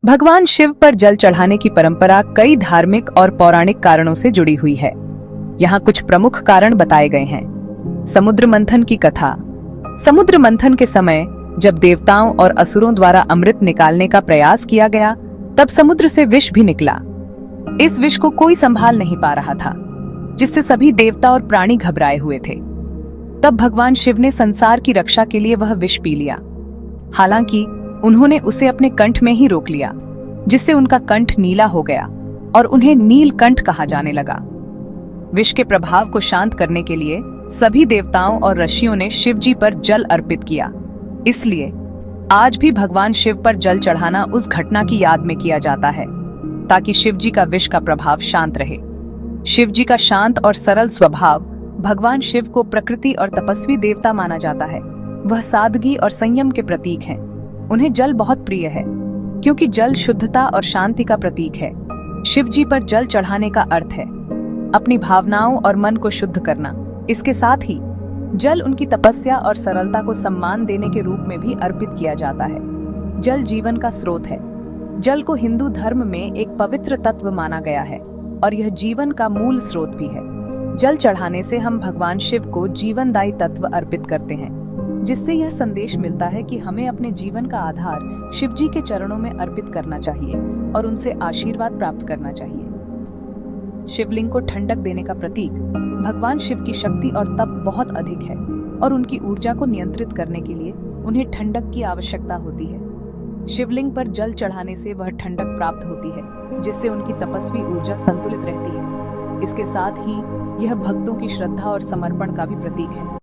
भगवान शिव पर जल चढ़ाने की परंपरा कई धार्मिक और पौराणिक कारणों से जुड़ी हुई है। यहाँ कुछ प्रमुख कारण बताए गए हैं। समुद्र मंथन की कथा। समुद्र मंथन के समय जब देवताओं और असुरों द्वारा अमृत निकालने का प्रयास किया गया, तब समुद्र से विष भी निकला। इस विष को कोई संभाल नहीं पा रहा था, जिससे सभी देवता और प्राणी घबराए हुए थे। तब भगवान शिव ने संसार की रक्षा के लिए वह विष पी लिया। हालांकि उन्होंने उसे अपने कंठ में ही रोक लिया, जिससे उनका कंठ नीला हो गया और उन्हें नीलकंठ कहा जाने लगा। विष के प्रभाव को शांत करने के लिए सभी देवताओं और ऋषियों ने शिव जी पर जल अर्पित किया। इसलिए आज भी भगवान शिव पर जल चढ़ाना उस घटना की याद में किया जाता है, ताकि शिव जी का विष का प्रभाव शांत रहे। शिव जी का शांत और सरल स्वभाव भगवान शिव को प्रकृति और तपस्वी देवता माना जाता है। वह सादगी और संयम के प्रतीक हैं। उन्हें जल बहुत प्रिय है, क्योंकि जल शुद्धता और शांति का प्रतीक है। शिव जी पर जल चढ़ाने का अर्थ है अपनी भावनाओं और मन को शुद्ध करना। इसके साथ ही जल उनकी तपस्या और सरलता को सम्मान देने के रूप में भी अर्पित किया जाता है। जल जीवन का स्रोत है। जल को हिंदू धर्म में एक पवित्र तत्व माना गया है और यह जीवन का मूल स्रोत भी है। जल चढ़ाने से हम भगवान शिव को जीवनदायी तत्व अर्पित करते हैं, जिससे यह संदेश मिलता है कि हमें अपने जीवन का आधार शिव जी के चरणों में अर्पित करना चाहिए और उनसे आशीर्वाद प्राप्त करना चाहिए। शिवलिंग को ठंडक देने का प्रतीक। भगवान शिव की शक्ति और तप बहुत अधिक है और उनकी ऊर्जा को नियंत्रित करने के लिए उन्हें ठंडक की आवश्यकता होती है। शिवलिंग पर जल चढ़ाने से वह ठंडक प्राप्त होती है, जिससे उनकी तपस्वी ऊर्जा संतुलित रहती है। इसके साथ ही यह भक्तों की श्रद्धा और समर्पण का भी प्रतीक है।